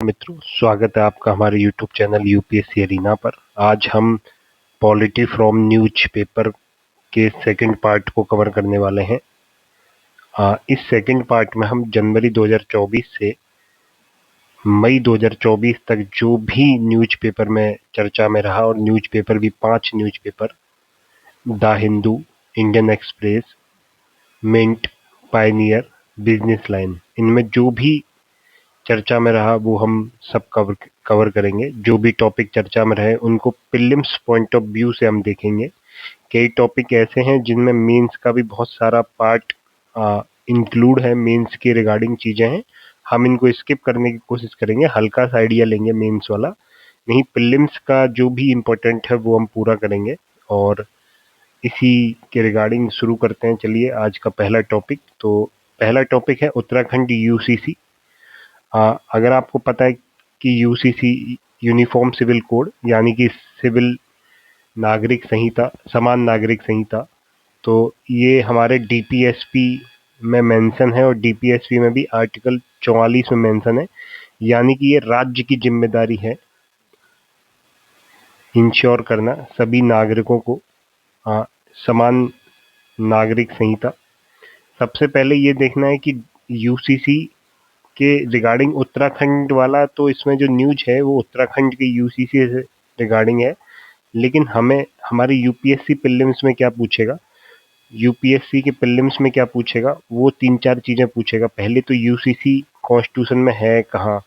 मित्रों, स्वागत है आपका हमारे YouTube चैनल यूपीएससी अरीना पर। आज हम पॉलिटी फ्रॉम न्यूज पेपर के सेकंड पार्ट को कवर करने वाले हैं। इस सेकंड पार्ट में हम जनवरी 2024 से मई 2024 तक जो भी न्यूज़पेपर में चर्चा में रहा, और न्यूज़पेपर भी 5 newspaper, the Hindu, Indian Express, Mint, Pioneer, Business Line, इनमें जो भी चर्चा में रहा वो हम सब कवर करेंगे। जो भी टॉपिक चर्चा में रहे उनको प्रीलिम्स पॉइंट ऑफ व्यू से हम देखेंगे। कई टॉपिक ऐसे हैं जिनमें मेंस का भी बहुत सारा पार्ट इंक्लूड है, मेंस के रिगार्डिंग चीजें हैं, हम इनको स्किप करने की कोशिश करेंगे, हल्का सा आइडिया लेंगे मेंस वाला, नहीं प्रीलिम्स का जो भी इम्पोर्टेंट है वो हम पूरा करेंगे। और इसी के रिगार्डिंग शुरू करते हैं। चलिए आज का पहला टॉपिक, तो पहला टॉपिक है उत्तराखंड यूसीसी। अगर आपको पता है कि यूसीसी यूनिफॉर्म सिविल कोड यानी कि सिविल नागरिक संहिता, समान नागरिक संहिता, तो ये हमारे डीपीएसपी में मेंशन है, और डीपीएसपी में भी आर्टिकल 44 में मेंशन है, यानी कि ये राज्य की जिम्मेदारी है इंश्योर करना सभी नागरिकों को समान नागरिक संहिता। सबसे पहले ये देखना है कि यूसीसी के रिगार्डिंग उत्तराखंड वाला, तो इसमें जो न्यूज है वो उत्तराखंड के यूसीसी से रिगार्डिंग है, लेकिन हमें हमारे यूपीएससी प्रीलिम्स में क्या पूछेगा, यूपीएससी के प्रीलिम्स में क्या पूछेगा, वो 3-4 चीजें पूछेगा। पहले तो यूसीसी कॉन्स्टिट्यूशन में है कहाँ,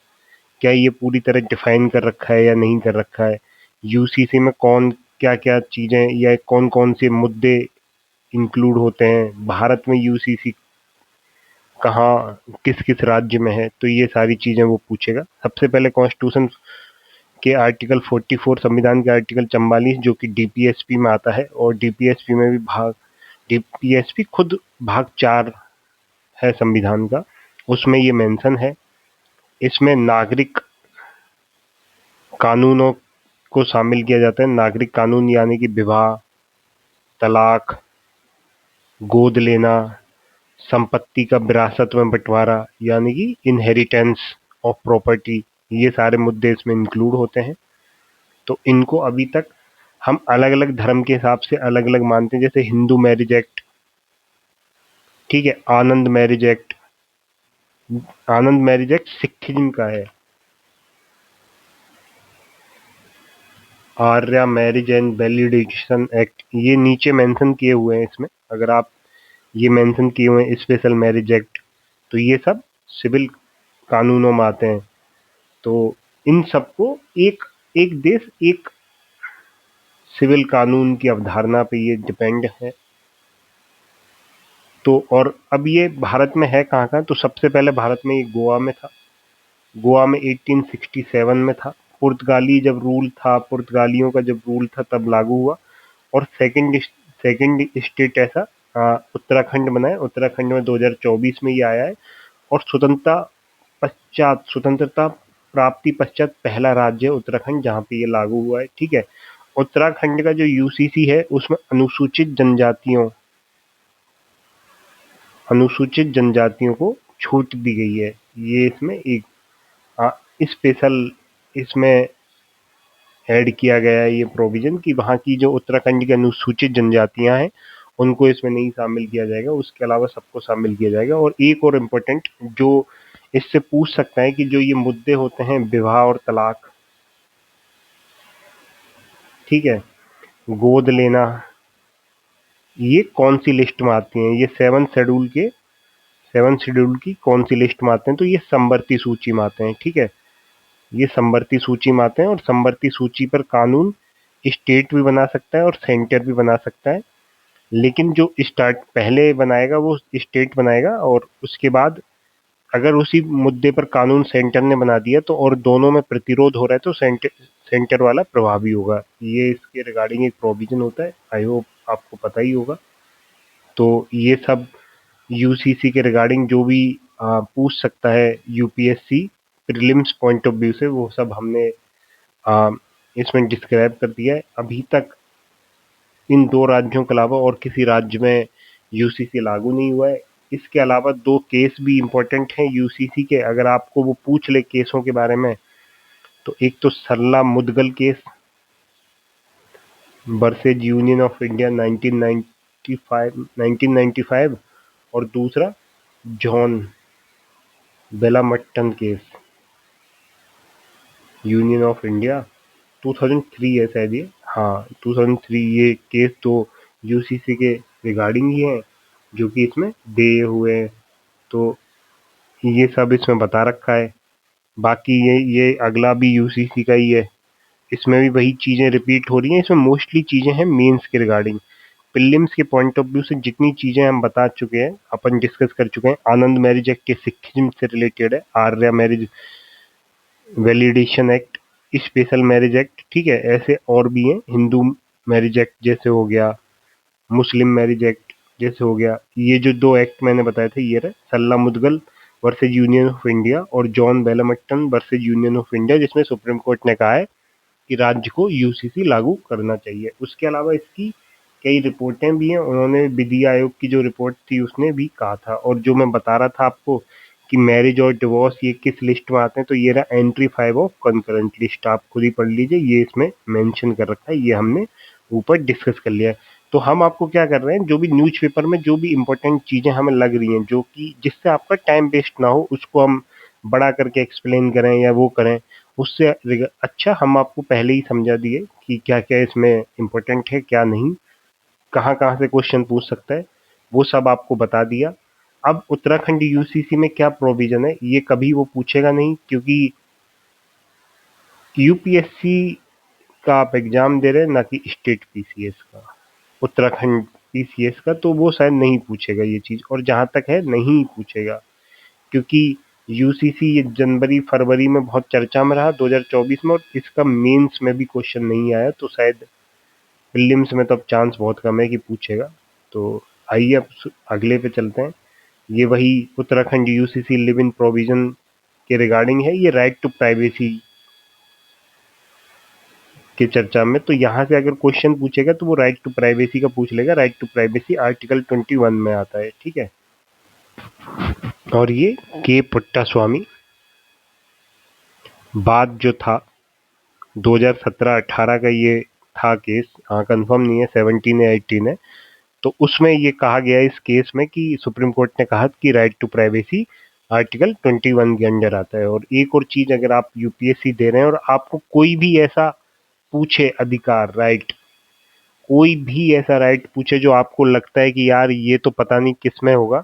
क्या ये पूरी तरह डिफाइन कर रखा है या नहीं कर रखा है, यूसीसी में कौन क्या क्या चीजें या कौन कौन से मुद्दे इंक्लूड होते हैं, भारत में यूसीसी कहाँ किस किस राज्य में है, तो ये सारी चीजें वो पूछेगा। सबसे पहले कॉन्स्टिट्यूशन के आर्टिकल 44, संविधान के आर्टिकल 44 जो कि डीपीएसपी में आता है, और डीपीएसपी में भी डीपीएसपी खुद भाग 4 है संविधान का, उसमें ये मेंशन है। इसमें नागरिक कानूनों को शामिल किया जाता है। नागरिक कानून यानी कि विवाह, तलाक, गोद लेना, संपत्ति का विरासत में बंटवारा यानी कि इनहेरिटेंस ऑफ प्रॉपर्टी, ये सारे मुद्दे इसमें इंक्लूड होते हैं। तो इनको अभी तक हम अलग अलग धर्म के हिसाब से अलग अलग मानते हैं, जैसे हिंदू मैरिज एक्ट, ठीक है, आनंद मैरिज एक्ट, आनंद मैरिज एक्ट सिखिज्म का है, Arya marriage and validation act, ये नीचे मेंशन किए हुए हैं इसमें, अगर आप ये मेंशन किए हुए हैं स्पेशल मैरिज एक्ट, तो ये सब सिविल कानूनों में आते हैं। तो इन सबको एक एक देश एक सिविल कानून की अवधारणा पे ये डिपेंड है। तो और अब ये भारत में है कहाँ कहाँ, तो सबसे पहले भारत में ये गोवा में था, गोवा में 1867 में था, पुर्तगाली जब रूल था, पुर्तगालियों का जब रूल था तब लागू हुआ। और सेकंड स्टेट ऐसा उत्तराखंड बना है, उत्तराखंड में 2024 में ये आया है, और स्वतंत्रता प्राप्ति पश्चात पहला राज्य है उत्तराखंड जहाँ पे ये लागू हुआ है, ठीक है। उत्तराखंड का जो यूसीसी है उसमें अनुसूचित जनजातियों को छूट दी गई है। ये इसमें एक स्पेशल इसमें ऐड किया गया है ये प्रोविजन कि वहाँ की जो उत्तराखंड की अनुसूचित जनजातियां हैं उनको इसमें नहीं शामिल किया जाएगा, उसके अलावा सबको शामिल किया जाएगा। और एक और इम्पोर्टेंट जो इससे पूछ सकता है कि जो ये मुद्दे होते हैं विवाह और तलाक, ठीक है, गोद लेना, ये कौन सी लिस्ट में आती हैं, ये 7 शेड्यूल की कौन सी लिस्ट में आते हैं, तो ये संवर्ती सूची में आते हैं, ठीक है, ये संवर्ती सूची में आते हैं। और संवर्ती सूची पर कानून स्टेट भी बना सकता है और सेंटर भी बना सकता है, लेकिन जो स्टार्ट पहले बनाएगा वो स्टेट बनाएगा, और उसके बाद अगर उसी मुद्दे पर कानून सेंटर ने बना दिया तो और दोनों में प्रतिरोध हो रहा है तो सेंटर वाला प्रभावी होगा। ये इसके रिगार्डिंग एक प्रोविजन होता है, आई होप आपको पता ही होगा। तो ये सब यूसीसी के रिगार्डिंग जो भी पूछ सकता है UPSC prelims point of view से, वो सब हमने इसमें डिस्क्राइब कर दिया है। अभी तक इन 2 राज्यों के अलावा और किसी राज्य में यूसीसी लागू नहीं हुआ है। इसके अलावा 2 केस भी इम्पोर्टेंट हैं यूसीसी के, अगर आपको वो पूछ ले केसों के बारे में तो एक तो Sarla Mudgal case versus union of India 1995 और दूसरा John Vallamattam case union of India 2003 है शायद ये। हाँ 2003 ये केस तो यूसीसी के रिगार्डिंग ही है जो कि इसमें दे हुए हैं, तो ये सब इसमें बता रखा है। बाकी ये अगला भी यूसीसी का ही है, इसमें भी वही चीज़ें रिपीट हो रही हैं। इसमें मोस्टली चीज़ें हैं मेंस के रिगार्डिंग। प्रीलिम्स के पॉइंट ऑफ व्यू से जितनी चीज़ें हम बता चुके हैं, अपन डिस्कस कर चुके हैं। आनंद मैरिज एक्ट के सिखिज्म से रिलेटेड है, Arya marriage validation act, special marriage act, ठीक है। ऐसे और भी हैं, हिंदू मैरिज एक्ट जैसे हो गया, मुस्लिम मैरिज एक्ट जैसे हो गया। ये जो दो एक्ट मैंने बताए थे ये रहे, Sarla Mudgal versus union of India और John Vallamattam versus union of India, जिसमें सुप्रीम कोर्ट ने कहा है कि राज्य को यूसीसी लागू करना चाहिए। उसके अलावा इसकी कई रिपोर्टें भी हैं। उन्होंने विधि आयोग की जो रिपोर्ट थी उसने भी कहा था। और जो मैं बता रहा था आपको कि मैरिज और डिवोर्स ये किस लिस्ट में आते हैं, तो ये रहा एंट्री 5 ऑफ कंकरेंट लिस्ट, आप खुद ही पढ़ लीजिए, ये इसमें मेंशन कर रखा है, ये हमने ऊपर डिस्कस कर लिया है। तो हम आपको क्या कर रहे हैं, जो भी न्यूज़पेपर में जो भी इंपॉर्टेंट चीज़ें हमें लग रही हैं, जो कि जिससे आपका टाइम वेस्ट ना हो, उसको हम बड़ा करके एक्सप्लेन करें या वो करें, उससे अच्छा हम आपको पहले ही समझा दिए कि क्या क्या इसमें इम्पोर्टेंट है, क्या नहीं, कहाँ कहाँ से क्वेश्चन पूछ सकता है, वो सब आपको बता दिया। अब उत्तराखंड यूसीसी में क्या प्रोविजन है, ये कभी वो पूछेगा नहीं, क्योंकि यूपीएससी का आप एग्जाम दे रहे हैं, ना कि स्टेट पीसीएस का। उत्तराखंड पीसीएस का तो वो शायद नहीं पूछेगा ये चीज़, और जहाँ तक है नहीं पूछेगा, क्योंकि यूसीसी ये जनवरी फरवरी में बहुत चर्चा में रहा 2024 में, और इसका मेंस में भी क्वेश्चन नहीं आया, तो शायद प्रीलिम्स में तो अब चांस बहुत कम है कि पूछेगा। तो आइए अब अगले पे चलते हैं। ये वही Uttarakhand UCC live in provision के रिगार्डिंग है, ये राइट टू प्राइवेसी के चर्चा में। तो यहाँ से अगर क्वेश्चन पूछेगा तो वो राइट टू प्राइवेसी का पूछ लेगा। राइट टू प्राइवेसी आर्टिकल 21 में आता है, ठीक है। और ये के पुट्टास्वामी बाद जो था 2017-18 का ये था केस, हाँ कंफर्म नहीं है 17 या 18 है। तो उसमें ये कहा गया इस केस में कि सुप्रीम कोर्ट ने कहा कि राइट टू प्राइवेसी आर्टिकल 21 के अंडर आता है। और एक और चीज, अगर आप यूपीएससी दे रहे हैं और आपको कोई भी ऐसा पूछे अधिकार, राइट, कोई भी ऐसा राइट पूछे जो आपको लगता है कि यार ये तो पता नहीं किस में होगा,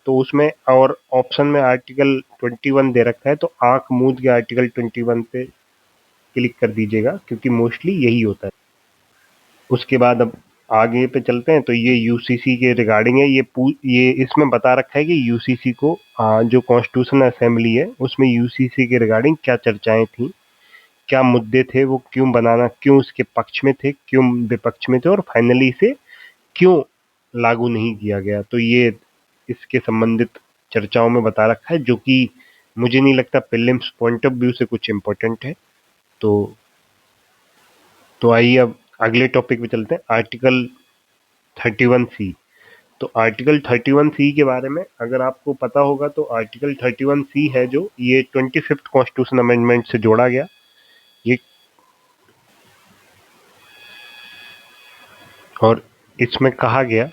तो उसमें और ऑप्शन में आर्टिकल 21 दे रखा है, तो आंख मूंद के आर्टिकल 21 पे क्लिक कर दीजिएगा, क्योंकि मोस्टली यही होता है। उसके बाद अब आगे पे चलते हैं। तो ये यूसीसी के रिगार्डिंग है। ये इसमें बता रखा है कि यूसीसी को जो कॉन्स्टिट्यूशन असेंबली है उसमें यूसीसी के रिगार्डिंग क्या चर्चाएं थी, क्या मुद्दे थे, वो क्यों बनाना, क्यों उसके पक्ष में थे, क्यों विपक्ष में थे, और फाइनली इसे क्यों लागू नहीं किया गया। तो ये इसके संबंधित चर्चाओं में बता रखा है, जो कि मुझे नहीं लगता प्रीलिम्स पॉइंट ऑफ व्यू से कुछ इम्पोर्टेंट है। तो आइए अब अगले टॉपिक पे चलते हैं, आर्टिकल 31C। तो आर्टिकल 31C के बारे में अगर आपको पता होगा, तो आर्टिकल 31C है जो ये 25th कॉन्स्टिट्यूशन अमेंडमेंट से जोड़ा गया। ये और इसमें कहा गया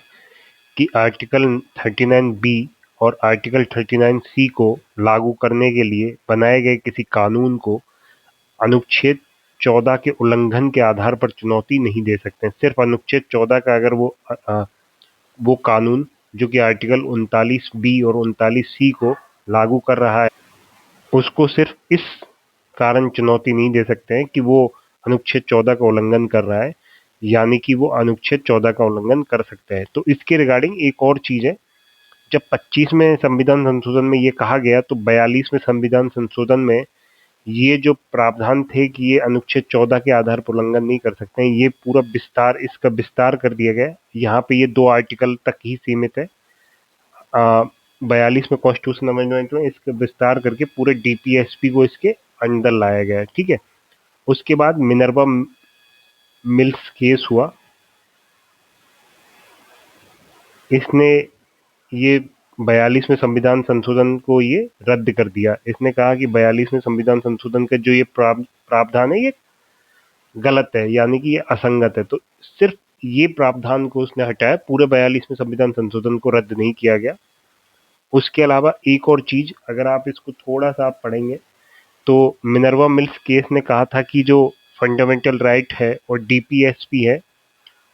कि आर्टिकल 39B और आर्टिकल 39C को लागू करने के लिए बनाए गए किसी कानून को अनुच्छेद 14 के उल्लंघन के आधार पर चुनौती नहीं दे सकते। सिर्फ अनुच्छेद 14 का अगर वो कानून जो कि आर्टिकल 39B और 39C को लागू कर रहा है, उसको सिर्फ इस कारण चुनौती नहीं दे सकते हैं कि वो अनुच्छेद 14 का उल्लंघन कर रहा है, यानी कि वो अनुच्छेद 14 का उल्लंघन कर सकते हैं। तो इसके रिगार्डिंग एक और चीज है, जब 25वें संविधान संशोधन में ये कहा गया, तो 42वें संविधान संशोधन में ये जो प्रावधान थे कि ये अनुच्छेद 14 के आधार पर उल्लंघन नहीं कर सकते हैं, ये पूरा विस्तार, इसका विस्तार कर दिया गया। यहाँ पे ये 2 आर्टिकल तक ही सीमित है। 42 में कॉन्स्टिट्यूशन अमेंडमेंट में इसका विस्तार करके पूरे डीपीएसपी को इसके अंदर लाया गया है, ठीक है। उसके बाद मिनर्वा मिल्स केस हुआ। इसने ये 42वें संविधान संशोधन को ये रद्द कर दिया। इसने कहा कि 42वें संविधान संशोधन का जो ये प्रावधान है ये गलत है, यानी कि ये असंगत है। तो सिर्फ ये प्रावधान को उसने हटाया, पूरे 42वें संविधान संशोधन को रद्द नहीं किया गया। उसके अलावा एक और चीज, अगर आप इसको थोड़ा सा आप पढ़ेंगे तो मिनर्वा मिल्स केस ने कहा था कि जो फंडामेंटल राइट है और डीपीएसपी है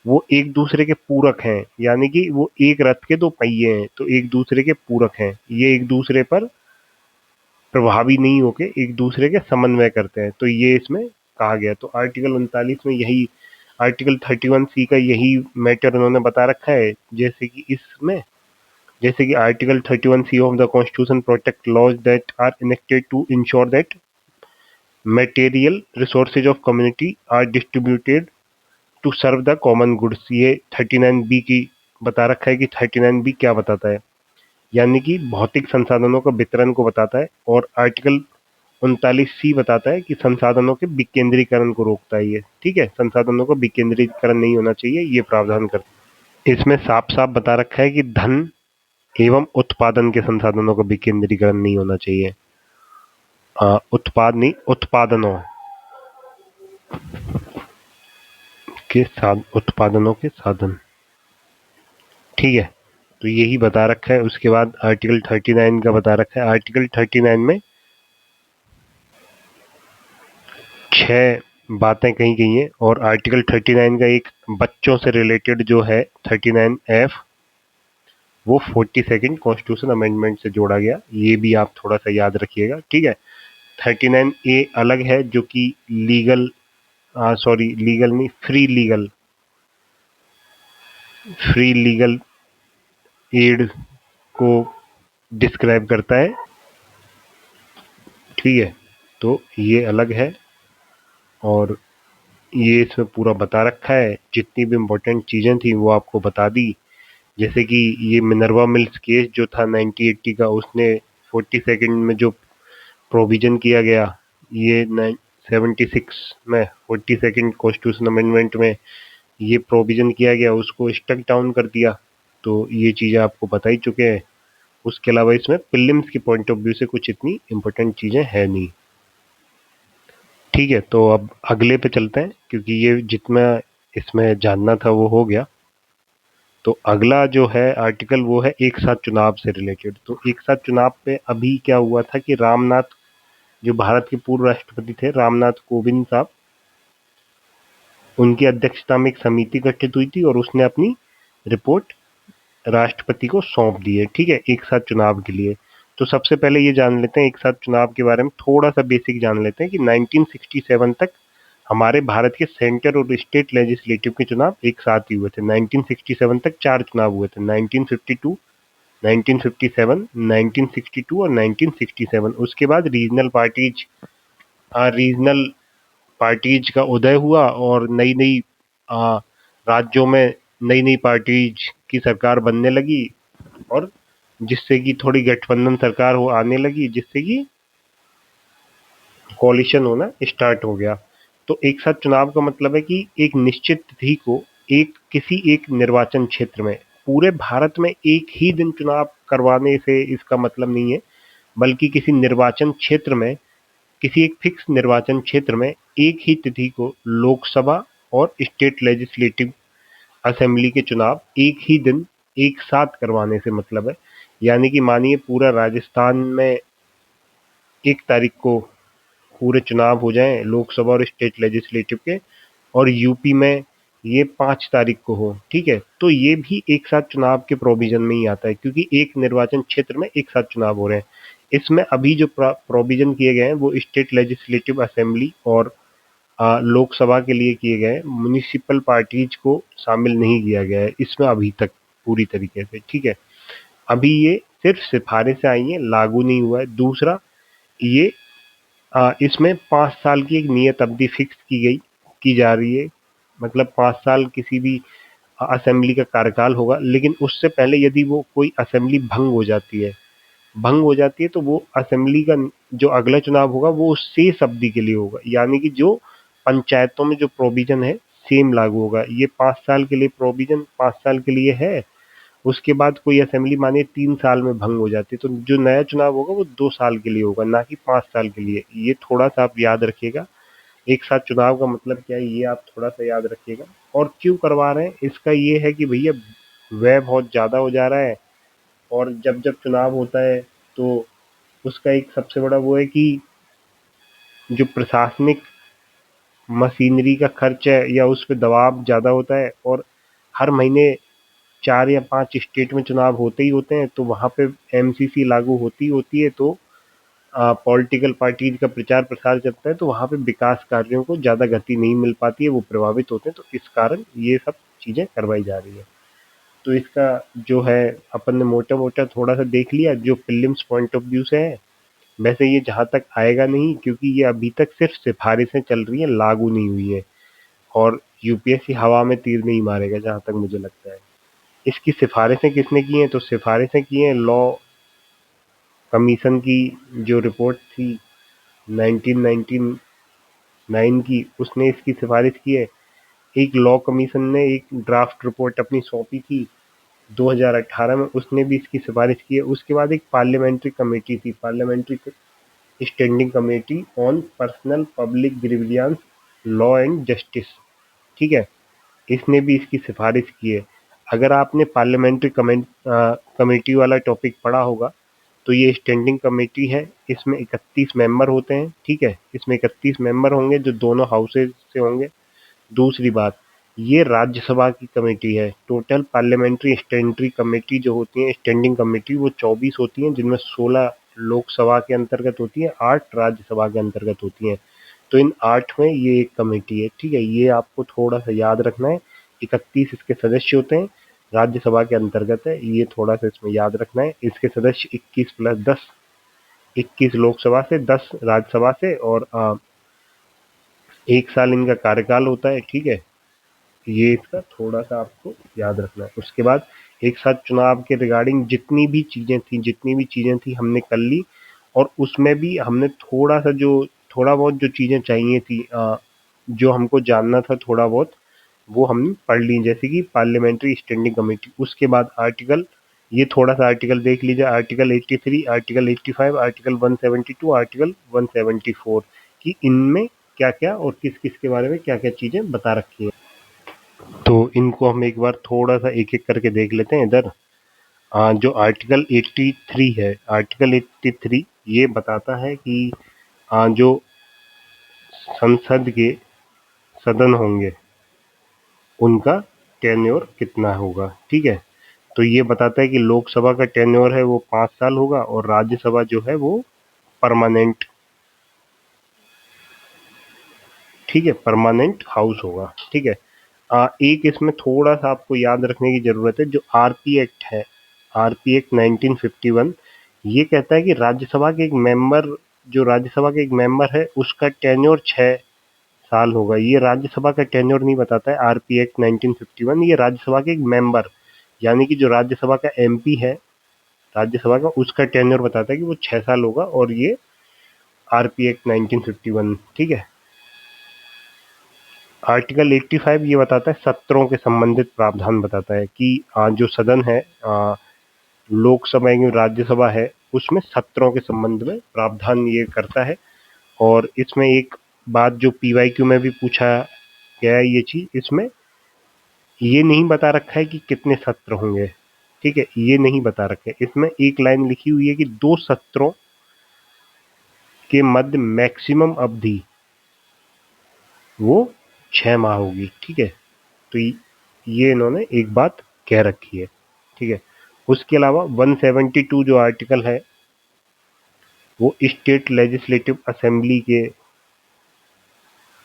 वो एक दूसरे के पूरक हैं, यानी कि वो एक रथ के दो पहिए हैं, तो एक दूसरे के पूरक हैं, ये एक दूसरे पर प्रभावी नहीं होके एक दूसरे के समन्वय करते हैं। तो ये इसमें कहा गया। तो आर्टिकल 39 में यही, आर्टिकल 31C का यही मैटर उन्होंने बता रखा है। जैसे कि article 31C of the constitution protect laws that are enacted to ensure that material resources of community are distributed to serve the common goods. ये 39B की बता रखा है कि 39B क्या बताता है, यानी कि भौतिक संसाधनों का वितरण को बताता है। और आर्टिकल 39C बताता है कि संसाधनों के विकेंद्रीकरण को रोकता है। ये ठीक है, संसाधनों का विकेंद्रीकरण नहीं होना चाहिए, ये प्रावधान करता है। इसमें साफ साफ बता रखा है कि धन एवं उत्पादन के संसाधनों का विकेंद्रीकरण नहीं होना चाहिए। उत्पाद नहीं, उत्पादनों उत्पादनों के साधन, ठीक है। तो यही बता रखा है। उसके बाद आर्टिकल 39 का बता रखा है। आर्टिकल 39 में 6 बातें कही गई हैं और आर्टिकल 39 का एक बच्चों से रिलेटेड जो है 39F, वो 42nd कॉन्स्टिट्यूशन अमेंडमेंट से जोड़ा गया। ये भी आप थोड़ा सा याद रखिएगा, ठीक है। 39A अलग है जो कि लीगल नहीं, फ्री लीगल एड को डिस्क्राइब करता है, ठीक है। तो ये अलग है और ये इसमें पूरा बता रखा है। जितनी भी इम्पोर्टेंट चीज़ें थी वो आपको बता दी। जैसे कि ये मिनर्वा मिल्स केस जो था 1980 का, उसने 42nd में जो प्रोविजन किया गया, ये 76 में 42nd कॉन्स्टिट्यूशन अमेंडमेंट में ये प्रोविजन किया गया, उसको स्टक डाउन कर दिया। तो ये चीज़ें आपको बता ही चुके हैं। उसके अलावा इसमें प्रीलिम्स के पॉइंट ऑफ व्यू से कुछ इतनी इम्पोर्टेंट चीज़ें है नहीं, ठीक है। तो अब अगले पे चलते हैं, क्योंकि ये जितना इसमें जानना था वो हो गया। तो अगला जो है आर्टिकल वो है एक साथ चुनाव से रिलेटेड। तो एक साथ चुनाव पे अभी क्या हुआ था कि रामनाथ, जो भारत के पूर्व राष्ट्रपति थे रामनाथ कोविंद साहब, उनकी अध्यक्षता में एक समिति गठित हुई थी और उसने अपनी रिपोर्ट राष्ट्रपति को सौंप दी है, ठीक है, एक साथ चुनाव के लिए। तो सबसे पहले ये जान लेते हैं एक साथ चुनाव के बारे में, थोड़ा सा बेसिक जान लेते हैं कि 1967 तक हमारे भारत के सेंटर और स्टेट लेजिस्लेटिव के चुनाव एक साथ ही हुए थे। 1967 तक 4 चुनाव हुए थे, 1952, 1957, 1962 और 1967। उसके बाद रीजनल पार्टीज का उदय हुआ और नई नई राज्यों में नई नई पार्टीज की सरकार बनने लगी, और जिससे कि थोड़ी गठबंधन सरकार हो आने लगी, जिससे कि कोलिशन होना स्टार्ट हो गया। तो एक साथ चुनाव का मतलब है कि एक निश्चित तिथि को किसी एक निर्वाचन क्षेत्र में, पूरे भारत में एक ही दिन चुनाव करवाने से इसका मतलब नहीं है, बल्कि किसी निर्वाचन क्षेत्र में, किसी एक फिक्स निर्वाचन क्षेत्र में एक ही तिथि को लोकसभा और स्टेट लेजिस्लेटिव असेंबली के चुनाव एक ही दिन एक साथ करवाने से मतलब है। यानी कि मानिए पूरा राजस्थान में 1 तारीख को पूरे चुनाव हो जाएं लोकसभा और स्टेट लेजिस्लेटिव के, और यूपी में ये 5 तारीख को हो, ठीक है। तो ये भी एक साथ चुनाव के प्रोविजन में ही आता है, क्योंकि एक निर्वाचन क्षेत्र में एक साथ चुनाव हो रहे हैं। इसमें अभी जो प्रोविजन किए गए हैं वो स्टेट लेजिस्लेटिव असेंबली और लोकसभा के लिए किए गए। म्युनिसिपल पार्टीज को शामिल नहीं किया गया है इसमें अभी तक पूरी तरीके से, ठीक है। अभी ये सिर्फ सिफारिशें आई हैं, लागू नहीं हुआ है। दूसरा, ये इसमें 5 साल की एक नियत अवधि फिक्स की जा रही है, मतलब 5 साल किसी भी असेंबली का कार्यकाल होगा। लेकिन उससे पहले यदि वो कोई असेंबली भंग हो जाती है तो वो असेंबली का जो अगला चुनाव होगा वो उस शेष अवधि के लिए होगा, यानी कि जो पंचायतों में जो प्रोविजन है सेम लागू होगा। ये 5 साल के लिए प्रोविजन 5 साल के लिए है, उसके बाद कोई असेंबली मानिए 3 साल में भंग हो जाती है, तो जो नया चुनाव होगा वो 2 साल के लिए होगा, ना कि 5 साल के लिए। ये थोड़ा-सा आप याद रखिएगा। एक साथ चुनाव का मतलब क्या है, ये आप थोड़ा-सा याद रखिएगा। और क्यों करवा रहे हैं, इसका ये है कि भैया व्यय बहुत ज़्यादा हो जा रहा है, और जब-जब चुनाव होता है, तो उसका एक सबसे बड़ा वो है कि जो प्रशासनिक मशीनरी का खर्च है या उस पे दबाव ज़्यादा होता है, और हर महीने 4 या 5 स्टेट में चुनाव होते ही होते हैं, तो वहाँ पे एमसीसी लागू होती होती है, तो पॉलिटिकल पार्टीज का प्रचार प्रसार चलता है, तो वहाँ पे विकास कार्यों को ज़्यादा गति नहीं मिल पाती है, वो प्रभावित होते हैं, तो इस कारण ये सब चीज़ें करवाई जा रही है। तो इसका जो है अपन ने मोटा मोटा थोड़ा सा देख लिया जो प्रीलिम्स पॉइंट ऑफ व्यू से है। वैसे ये जहाँ तक आएगा नहीं, क्योंकि ये अभी तक सिर्फ सिफारिशें चल रही हैं, लागू नहीं हुई है, और यूपीएससी हवा में तीर नहीं मारेगा जहाँ तक मुझे लगता है। इसकी सिफारिशें किसने की हैं, तो सिफारिशें की हैं लॉ कमीशन की, जो रिपोर्ट थी 1999 की, उसने इसकी सिफारिश की है। एक लॉ कमीशन ने एक ड्राफ्ट रिपोर्ट अपनी सौंपी थी 2018 में, उसने भी इसकी सिफारिश की है। उसके बाद एक पार्लियामेंट्री कमेटी थी, parliamentary standing committee on personnel public grievance law and justice, ठीक है, इसने भी इसकी सिफारिश की है। अगर आपने पार्लियामेंट्री कमेटी वाला टॉपिक पढ़ा होगा, तो ये स्टैंडिंग कमेटी है, इसमें 31 मेंबर होते हैं, ठीक है, इसमें 31 मेंबर होंगे जो दोनों हाउसेज से होंगे। दूसरी बात, ये राज्यसभा की कमेटी है। टोटल पार्लियामेंट्री स्टैंडरी कमेटी जो होती है, स्टैंडिंग कमेटी, वो 24 होती हैं, जिनमें 16 लोकसभा के अंतर्गत होती है, 8 राज्यसभा के अंतर्गत होती हैं। तो इन 8 में ये एक कमेटी है, ठीक है, ये आपको थोड़ा सा याद रखना है। 31 इसके सदस्य होते हैं, राज्यसभा के अंतर्गत है, ये थोड़ा सा इसमें याद रखना है। इसके सदस्य 21 प्लस 10, 21 लोकसभा से, 10 राज्यसभा से, और 1 साल इनका कार्यकाल होता है, ठीक है। ये इसका थोड़ा सा आपको याद रखना है। उसके बाद एक साथ चुनाव के रिगार्डिंग जितनी भी चीज़ें थी हमने कर ली, और उसमें भी हमने थोड़ा बहुत जो चीज़ें चाहिए थी, जो हमको जानना था थोड़ा बहुत, वो हमने पढ़ ली, जैसे कि पार्लियामेंट्री स्टैंडिंग कमेटी। उसके बाद आर्टिकल, ये थोड़ा सा आर्टिकल देख लीजिए, आर्टिकल 83, आर्टिकल 85, आर्टिकल 172, आर्टिकल 174, कि इनमें क्या क्या और किस किस के बारे में क्या क्या चीज़ें बता रखी हैं। तो इनको हम एक बार थोड़ा सा एक एक करके देख लेते हैं इधर। जो आर्टिकल 83 है, आर्टिकल 83 ये बताता है कि जो संसद के सदन होंगे उनका टेन्योर कितना होगा, ठीक है। तो ये बताता है कि लोकसभा का टेन्योर है वो 5 साल होगा, और राज्यसभा जो है वो परमानेंट, ठीक है, परमानेंट हाउस होगा, ठीक है। एक इसमें थोड़ा सा आपको याद रखने की जरूरत है, जो आरपी एक्ट है, आरपी एक्ट 1951, ये कहता है कि राज्यसभा के एक मेंबर है उसका टेन्योर 6 साल होगा। ये राज्यसभा का टेन्योर नहीं बताता है आरपी एक्ट 1951, ये राज्यसभा के एक मेंबर, यानी कि जो राज्यसभा का एमपी है, राज्यसभा का, उसका टेन्योर बताता है कि वो 6 साल होगा, और ये आरपी एक्ट 1951, ठीक है। आर्टिकल 85 ये बताता है सत्रों के संबंधित प्रावधान बताता है कि जो सदन है, लोकसभा एवं राज्यसभा है, उसमें सत्रों के संबंध में प्रावधान ये करता है। और इसमें एक बात जो पीवाईक्यू में भी पूछा गया है, ये चीज इसमें ये नहीं बता रखा है कि कितने सत्र होंगे, ठीक है, ये नहीं बता रखा है। इसमें एक लाइन लिखी हुई है कि 2 सत्रों के मध्य मैक्सिमम अवधि वो 6 माह होगी, ठीक है। तो ये इन्होंने एक बात कह रखी है, ठीक है। उसके अलावा 172 जो आर्टिकल है वो स्टेट लेजिस्लेटिव असेंबली के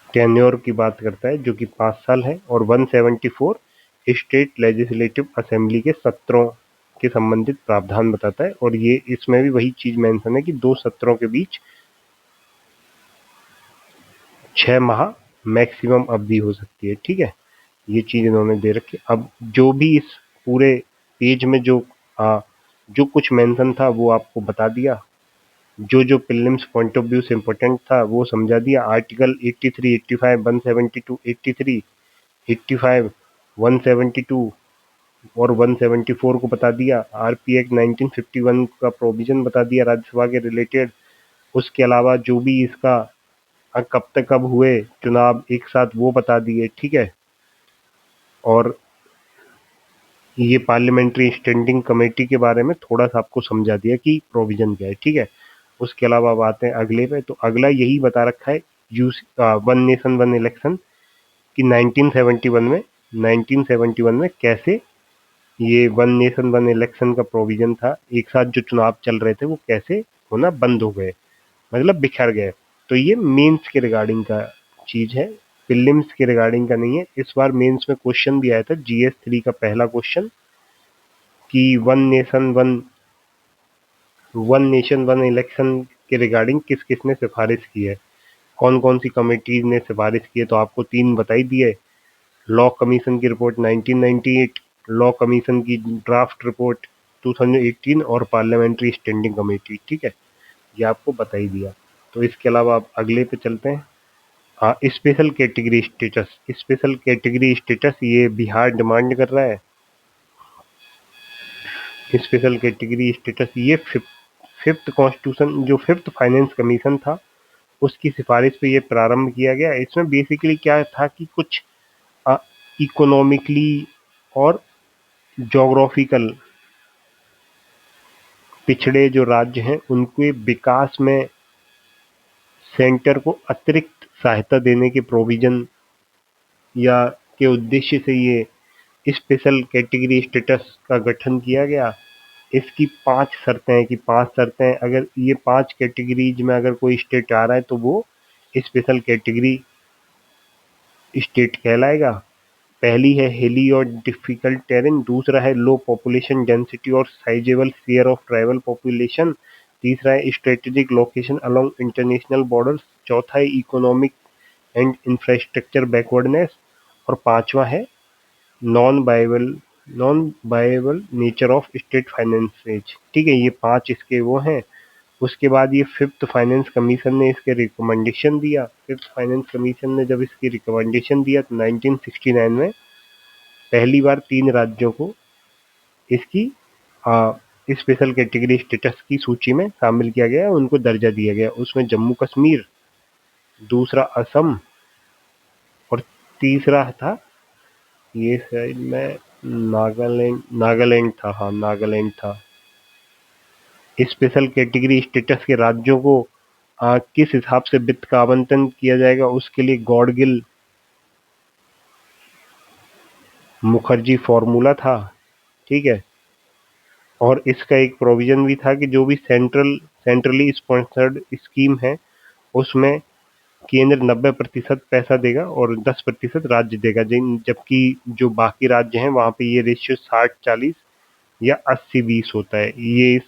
टेन्योर की बात करता है, जो कि 5 साल है, और 174 स्टेट लेजिस्लेटिव असेंबली के सत्रों के संबंधित प्रावधान बताता है। और ये इसमें भी वही चीज मेंशन है कि 2 सत्रों के बीच 6 माह मैक्सिमम अवधि हो सकती है, ठीक है। ये चीज इन्होंने दे रखी। अब जो भी इस पूरे पेज में जो कुछ मेंशन था वो आपको बता दिया, जो प्रीलिम्स पॉइंट ऑफ व्यू से इम्पोर्टेंट था वो समझा दिया। आर्टिकल 83, 85, 172, 83, 85, 172 और 174 को बता दिया, आरपी एक्ट 1951 का प्रोविजन बता दिया राज्यसभा के रिलेटेड। उसके अलावा जो भी इसका कब तक कब हुए चुनाव एक साथ वो बता दिए, ठीक है। और ये पार्लियामेंट्री स्टैंडिंग कमेटी के बारे में थोड़ा सा आपको समझा दिया कि प्रोविजन क्या है, ठीक है। उसके अलावा अब आते हैं अगले पे, तो अगला यही बता रखा है वन नेशन वन इलेक्शन कि 1971 में कैसे ये वन नेशन वन इलेक्शन का प्रोविजन था, एक साथ जो चुनाव चल रहे थे वो कैसे होना बंद हो गए, मतलब बिखर गए। तो ये मेंस के रिगार्डिंग का चीज है, प्रीलिम्स के रिगार्डिंग का नहीं है। इस बार मेंस में क्वेश्चन भी आया था GS3 का पहला क्वेश्चन कि वन नेशन वन इलेक्शन के रिगार्डिंग किस किस ने सिफारिश की है, कौन कौन सी कमेटीज ने सिफारिश की है। तो आपको तीन बताई दिए, लॉ कमीशन की रिपोर्ट 1998, लॉ कमीशन की ड्राफ्ट रिपोर्ट 2018 और पार्लियामेंट्री स्टैंडिंग कमेटी, ठीक है, ये आपको बता ही दिया। तो इसके अलावा आप अगले पे चलते हैं। Special category status, special category status ये बिहार डिमांड कर रहा है। स्पेशल कैटेगरी स्टेटस ये फिफ्थ कॉन्स्टिट्यूशन जो फिफ्थ फाइनेंस कमीशन था उसकी सिफारिश पे ये प्रारंभ किया गया। इसमें बेसिकली क्या था कि कुछ इकोनॉमिकली और जोग्राफिकल पिछड़े जो राज्य हैं उनके विकास में सेंटर को अतिरिक्त सहायता देने के प्रोविजन या के उद्देश्य से ये स्पेशल कैटेगरी स्टेटस का गठन किया गया। इसकी 5 शर्तें हैं कि 5 शर्तें, अगर ये 5 कैटेगरीज में अगर कोई स्टेट आ रहा है तो वो स्पेशल कैटेगरी स्टेट कहलाएगा। पहली है हिली और डिफिकल्ट टेरेन, दूसरा है लो पॉपुलेशन डेंसिटी और sizeable share of tribal population, तीसरा है strategic location along international borders, चौथा है इकोनॉमिक एंड इंफ्रास्ट्रक्चर बैकवर्डनेस और पांचवा है non Bible nature of state finances, ठीक है। ये 5 इसके वो हैं। उसके बाद ये फिफ्थ फाइनेंस कमीशन ने इसके रिकमेंडेशन दिया। फिफ्थ फाइनेंस कमीशन ने जब इसकी रिकमेंडेशन दिया तो 1969 में पहली बार 3 राज्यों को इसकी स्पेशल कैटेगरी स्टेटस की सूची में शामिल किया गया, उनको दर्जा दिया गया। उसमें जम्मू कश्मीर, दूसरा असम और तीसरा था ये शायद में नागालैंड था, हाँ नागालैंड था। स्पेशल कैटेगरी स्टेटस के राज्यों को किस हिसाब से वित्त का आवंटन किया जाएगा उसके लिए गॉडगिल मुखर्जी फॉर्मूला था, ठीक है। और इसका एक प्रोविजन भी था कि जो भी सेंट्रली स्पॉन्सर्ड स्कीम है उसमें केंद्र 90% पैसा देगा और 10% राज्य देगा, जबकि जो बाकी राज्य हैं वहां पे ये रेशियो 60-40 या 80-20 होता है। ये इस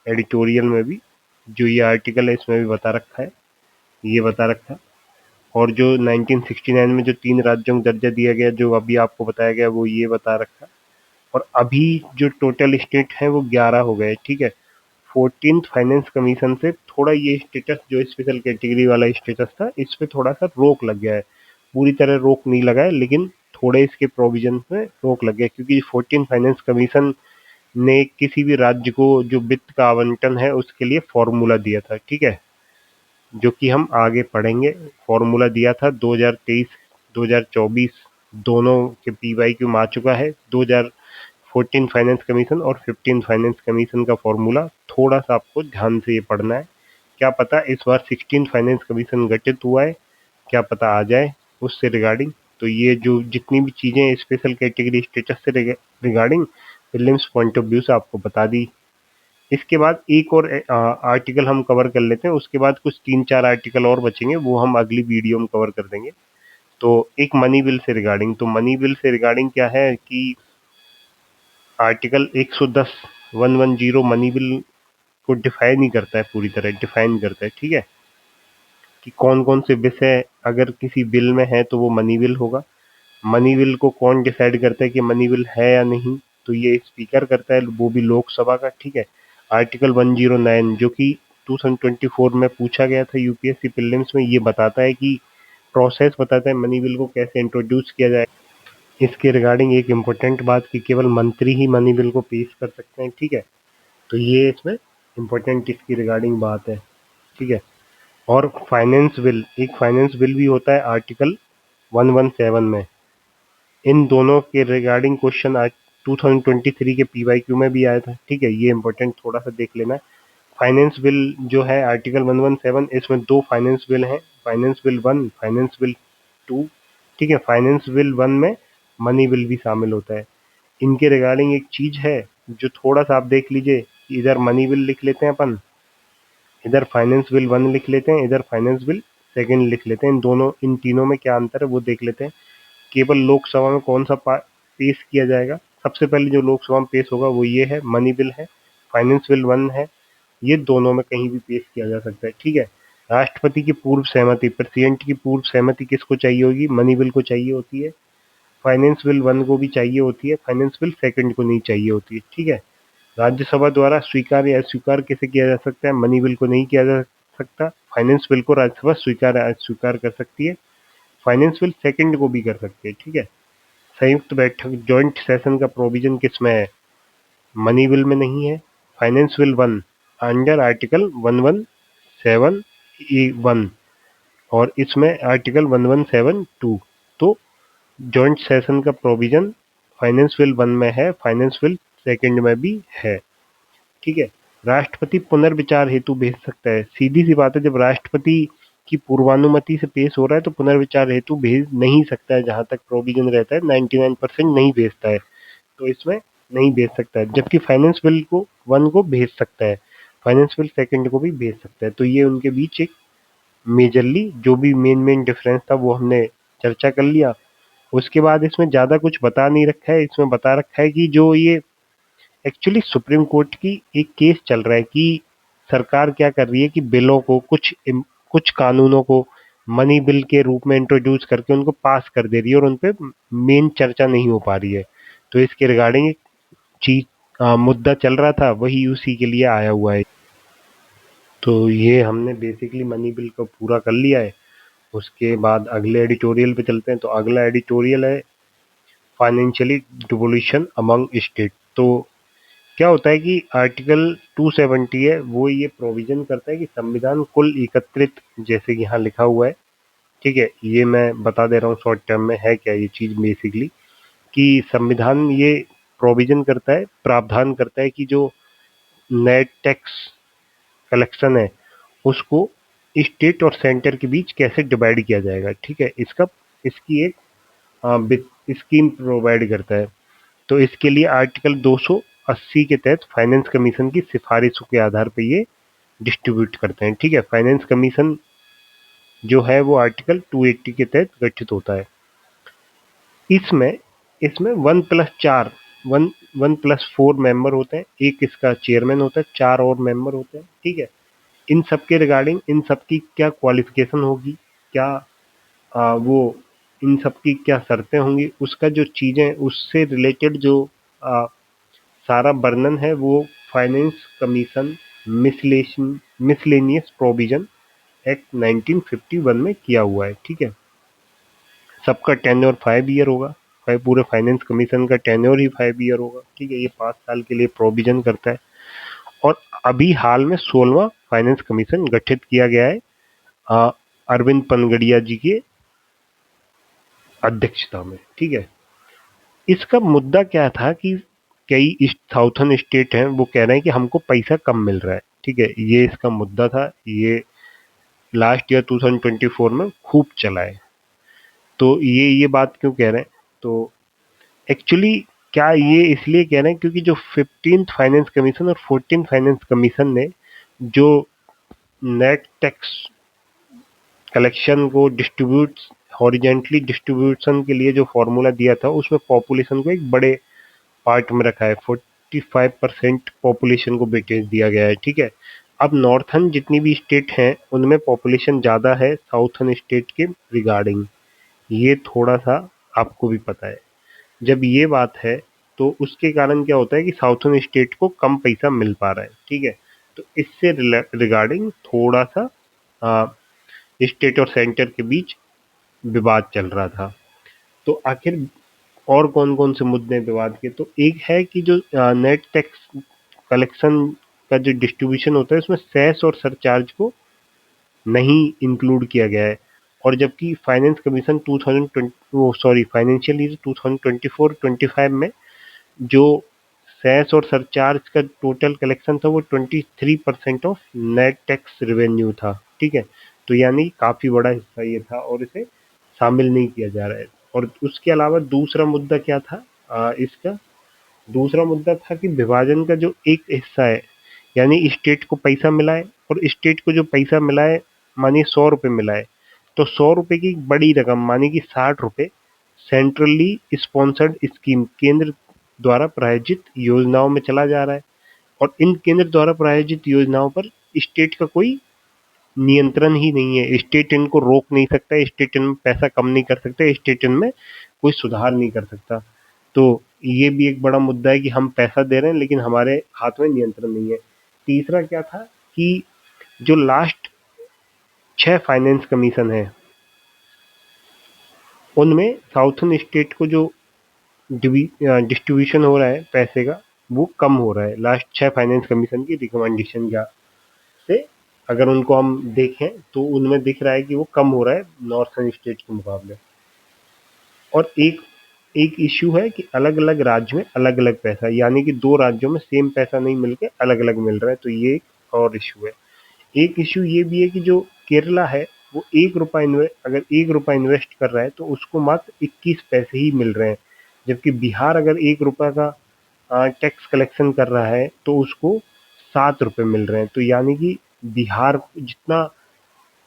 एडिटोरियल में भी जो ये आर्टिकल है इसमें भी बता रखा है, ये बता रखा है। और जो 1969 में जो 3 राज्यों को दर्जा दिया गया जो अभी आपको बताया गया वो ये बता रखा है। और अभी जो टोटल स्टेट है वो 11 हो गए, ठीक है। 14th फाइनेंस कमीशन से थोड़ा ये स्टेटस जो स्पेशल कैटेगरी वाला स्टेटस था इस पे थोड़ा सा रोक लग गया है, पूरी तरह रोक नहीं लगा है लेकिन थोड़े इसके प्रोविजन में रोक लग गया है, क्योंकि 14 फाइनेंस कमीशन ने किसी भी राज्य को जो वित्त का आवंटन है उसके लिए फॉर्मूला दिया था, ठीक है, जो कि हम आगे पढ़ेंगे। फॉर्मूला दिया था 2023-2024 दोनों के PYQ आ चुका है। 2014 फाइनेंस कमीशन और 15 फाइनेंस कमीशन का फॉर्मूला थोड़ा सा आपको ध्यान से ये पढ़ना है। क्या पता इस बार 16 फाइनेंस कमीशन गठित हुआ है, क्या पता आ जाए उससे रिगार्डिंग। तो ये जो जितनी भी चीजें स्पेशल कैटेगरी स्टेटस से regarding prelims point of view से आपको बता दी। इसके बाद एक और आर्टिकल हम कवर कर लेते हैं, उसके बाद कुछ 3-4 आर्टिकल और बचेंगे वो हम अगली वीडियो में कवर कर देंगे। तो एक मनी बिल से रिगार्डिंग, तो मनी बिल से रिगार्डिंग क्या है कि आर्टिकल 110 मनी बिल को डिफाइन ही करता है, पूरी तरह डिफाइन करता है, ठीक है, कि कौन कौन से विषय अगर किसी बिल में है तो वो मनी बिल होगा। मनी बिल को कौन डिसाइड करता है कि मनी बिल है या नहीं, तो ये स्पीकर करता है, वो भी लोकसभा का, ठीक है। आर्टिकल 109 जो कि 2024 में पूछा गया था यूपीएससी प्रीलिम्स में, ये बताता है कि प्रोसेस बताता है मनी बिल को कैसे इंट्रोड्यूस किया जाए। इसके रिगार्डिंग एक इम्पोर्टेंट बात कि केवल मंत्री ही मनी बिल को पेश कर सकते हैं, ठीक है। तो ये इसमें इम्पोर्टेंट इसकी रिगार्डिंग बात है, ठीक है। और फाइनेंस बिल, एक फाइनेंस बिल भी होता है आर्टिकल 117 में। इन दोनों के रिगार्डिंग क्वेश्चन आज 2023 के पीवाईक्यू में भी आया था, ठीक है। ये इम्पोर्टेंट थोड़ा सा देख लेना है। फाइनेंस बिल जो है आर्टिकल 117, इसमें दो फाइनेंस बिल हैं, फाइनेंस बिल 1, फाइनेंस बिल 2, ठीक है। फाइनेंस बिल 1 में मनी बिल भी शामिल होता है। इनके रिगार्डिंग एक चीज है जो थोड़ा सा आप देख लीजिए, इधर मनी बिल लिख लेते हैं अपन, इधर फाइनेंस बिल 1 लिख लेते हैं, इधर फाइनेंस बिल सेकेंड लिख लेते हैं। इन तीनों में क्या अंतर है वो देख लेते हैं। केवल लोकसभा में कौन सा पेश किया जाएगा, सबसे पहले जो लोकसभा में पेश होगा वो ये है, मनी बिल है, फाइनेंस बिल 1 है। ये दोनों में कहीं भी पेश किया जा सकता है, ठीक है। राष्ट्रपति की पूर्व सहमति, प्रेसिडेंट की पूर्व सहमति किसको चाहिए होगी, मनी बिल को चाहिए होती है। फाइनेंस बिल 1 को भी चाहिए होती है, फाइनेंस बिल सेकंड को नहीं चाहिए होती है, ठीक है। राज्यसभा द्वारा स्वीकार या अस्वीकार कैसे किया जा सकता है, मनी बिल को नहीं किया जा सकता। फाइनेंस बिल को राज्यसभा स्वीकार या अस्वीकार कर सकती है, फाइनेंस बिल सेकंड को भी कर सकती है, ठीक है। संयुक्त बैठक, जॉइंट सेशन का प्रोविजन किसमें है, मनी बिल में नहीं है। फाइनेंस बिल 1 अंडर आर्टिकल 117(1) और इसमें आर्टिकल 117(2). तो जॉइंट सेशन का प्रोविजन फाइनेंस बिल 1 में है, फाइनेंस बिल सेकंड में भी है, ठीक है। राष्ट्रपति पुनर्विचार हेतु भेज सकता है, सीधी सी बात है, जब राष्ट्रपति की पूर्वानुमति से पेश हो रहा है तो पुनर्विचार हेतु भेज नहीं सकता है, जहां तक प्रोविजन रहता है 99% नहीं भेजता है, तो इसमें नहीं भेज सकता है। जबकि फाइनेंस बिल को 1 को भेज सकता है, फाइनेंस बिल सेकंड को भी भेज सकता है। तो ये उनके बीच एक मेजरली जो भी मेन डिफरेंस था वो हमने चर्चा कर लिया। उसके बाद इसमें ज्यादा कुछ बता नहीं रखा है, इसमें बता रखा है कि जो ये एक्चुअली सुप्रीम कोर्ट की एक केस चल रहा है कि सरकार क्या कर रही है कि बिलों को, कुछ कानूनों को मनी बिल के रूप में इंट्रोड्यूस करके उनको पास कर दे रही है और उन पे मेन चर्चा नहीं हो पा रही है। तो इसके रिगार्डिंग एक चीज मुद्दा चल रहा था, वही उसी के लिए आया हुआ है। तो ये हमने बेसिकली मनी बिल को पूरा कर लिया है। उसके बाद अगले एडिटोरियल पे चलते हैं। तो अगला एडिटोरियल है फाइनेंशियली डिवोल्यूशन अमंग स्टेट। तो क्या होता है कि आर्टिकल 270 है वो ये प्रोविजन करता है कि संविधान कुल एकत्रित, जैसे कि यहाँ लिखा हुआ है, ठीक है। ये मैं बता दे रहा हूँ शॉर्ट टर्म में है क्या ये चीज बेसिकली, कि संविधान ये प्रोविजन करता है, प्रावधान करता है कि जो नेट टैक्स कलेक्शन है उसको स्टेट और सेंटर के बीच कैसे डिवाइड किया जाएगा, ठीक है। इसकी एक स्कीम प्रोवाइड करता है। तो इसके लिए आर्टिकल 280 के तहत फाइनेंस कमीशन की सिफारिशों के आधार पर ये डिस्ट्रीब्यूट करते हैं, ठीक है। फाइनेंस कमीशन जो है वो आर्टिकल 280 के तहत गठित होता है। इसमें इसमें 1+4 1+4 मेंबर होते हैं, एक इसका चेयरमैन होता है, 4 और मेंबर होते हैं, ठीक है। इन सब के रिगार्डिंग इन सब की क्या क्वालिफिकेशन होगी, क्या वो इन सब की क्या शर्तें होंगी, उसका जो चीजें उससे रिलेटेड जो आ, सारा वर्णन है वो finance commission miscellaneous provision act 1951 में किया हुआ है, ठीक है। सबका टेन्योर 5 ईयर होगा, पूरे फाइनेंस कमीशन का टेन्योर ही 5 ईयर होगा, ठीक है। ये 5 साल के लिए प्रोविजन करता है। और अभी हाल में 16वां फाइनेंस कमीशन गठित किया गया है अरविंद पनगड़िया जी के अध्यक्षता में, ठीक है। इसका मुद्दा क्या था कि कई साउथर्न स्टेट हैं वो कह रहे हैं कि हमको पैसा कम मिल रहा है, ठीक है। ये इसका मुद्दा था, ये लास्ट ईयर 2024 में खूब चला है। तो ये बात क्यों कह रहे हैं, तो एक्चुअली क्या ये इसलिए कह रहे हैं क्योंकि जो 15th फाइनेंस कमीशन और 14th फाइनेंस कमीशन ने जो नेट टैक्स कलेक्शन को हॉरिजेंटली डिस्ट्रीब्यूशन के लिए जो फॉर्मूला दिया था उसमें पॉपुलेशन को एक बड़े पार्ट में रखा है, 45% पॉपुलेशन को वेटेज दिया गया है, ठीक है। अब नॉर्थर्न जितनी भी स्टेट हैं उनमें पॉपुलेशन ज़्यादा है साउथर्न स्टेट के रिगार्डिंग, ये थोड़ा सा आपको भी पता है। जब ये बात है तो उसके कारण क्या होता है कि साउथर्न स्टेट को कम पैसा मिल पा रहा है, ठीक है। तो इससे रिगार्डिंग थोड़ा सा स्टेट और सेंटर के बीच विवाद चल रहा था। तो आखिर और कौन कौन से मुद्दे विवाद के, तो एक है कि जो नेट टैक्स कलेक्शन का जो डिस्ट्रीब्यूशन होता है उसमें सेस और सरचार्ज को नहीं इंक्लूड किया गया है। और जबकि फाइनेंस कमीशन 2020 वो सॉरी फाइनेंशियल ईयर 2024-25 में जो सेस और सरचार्ज का टोटल कलेक्शन था वो 23% ऑफ नेट टैक्स रेवेन्यू था। ठीक है, तो यानी काफी बड़ा हिस्सा ये था और इसे शामिल नहीं किया जा रहा है। और उसके अलावा दूसरा मुद्दा क्या था, इसका दूसरा मुद्दा था कि विभाजन का जो एक हिस्सा है, यानी स्टेट को पैसा मिला है और स्टेट को जो पैसा मिला है, मानिए 100 रुपये मिला है, तो 100 रुपये की बड़ी रकम मानिए कि 60 रुपये सेंट्रली स्पॉन्सर्ड स्कीम केंद्र द्वारा प्रायोजित योजनाओं में चला जा रहा है। और इन केंद्र द्वारा प्रायोजित योजनाओं पर स्टेट का कोई नियंत्रण ही नहीं है। स्टेट इनको रोक नहीं सकता, स्टेट इनमें पैसा कम नहीं कर सकता, स्टेट इनमें कोई सुधार नहीं कर सकता। तो ये भी एक बड़ा मुद्दा है कि हम पैसा दे रहे हैं लेकिन हमारे हाथ में नियंत्रण नहीं है। तीसरा क्या था कि जो लास्ट 6 फाइनेंस कमीशन है उनमें साउथर्न स्टेट को जो डिस्ट्रीब्यूशन हो रहा है पैसे का वो कम हो रहा है लास्ट 6 फाइनेंस कमीशन की रिकमेंडेशन का से। अगर उनको हम देखें तो उनमें दिख रहा है कि वो कम हो रहा है नॉर्थर्न स्टेट के मुकाबले। और एक एक इश्यू है कि अलग अलग राज्य में अलग अलग पैसा, यानी कि दो राज्यों में सेम पैसा नहीं मिलके अलग अलग मिल रहा है, तो ये एक और इश्यू है। एक इश्यू ये भी है कि जो केरला है वो 1 रुपया अगर 1 रुपया इन्वेस्ट कर रहा है तो उसको मात्र 21 पैसे ही मिल रहे हैं। जबकि बिहार अगर 1 रुपया का टैक्स कलेक्शन कर रहा है तो उसको 7 रुपये मिल रहे हैं। तो यानी कि बिहार जितना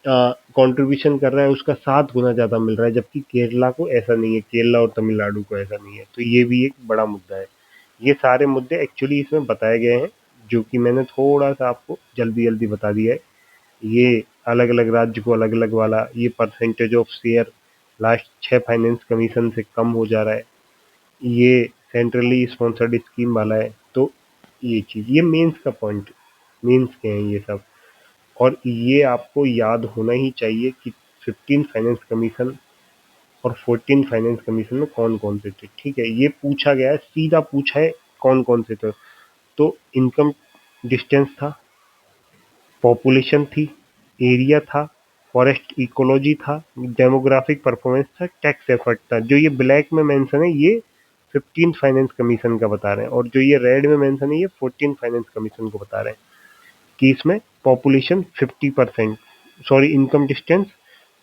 कंट्रीब्यूशन कर रहा है उसका 7 गुना ज़्यादा मिल रहा है, जबकि केरला को ऐसा नहीं है, केरला और तमिलनाडु को ऐसा नहीं है। तो ये भी एक बड़ा मुद्दा है। ये सारे मुद्दे एक्चुअली इसमें बताए गए हैं जो कि मैंने थोड़ा सा आपको जल्दी जल्दी बता दिया है। ये अलग अलग राज्य को अलग अलग वाला ये percentage of share last 6 finance commission से कम हो जा रहा है, ये सेंट्रली स्पॉन्सर्ड स्कीम वाला है। तो ये चीज़, ये मेंस का पॉइंट, मेंस के हैं ये सब। और ये आपको याद होना ही चाहिए कि 15 फाइनेंस कमीशन और 14 फाइनेंस कमीशन में कौन कौन से थे। ठीक है, ये पूछा गया है, सीधा पूछा है कौन कौन से थे। तो इनकम डिस्टेंस था, पॉपुलेशन थी, एरिया था, फॉरेस्ट इकोलॉजी था, डेमोग्राफिक परफॉर्मेंस था, टैक्स एफर्ट था। जो ये ब्लैक में मेंशन है ये 15 फाइनेंस कमीशन का बता रहे हैं और जो ये रेड में मेंशन है ये 14 फाइनेंस कमीशन को बता रहे हैं कि इसमें पॉपुलेशन 50%, सॉरी इनकम डिस्टेंस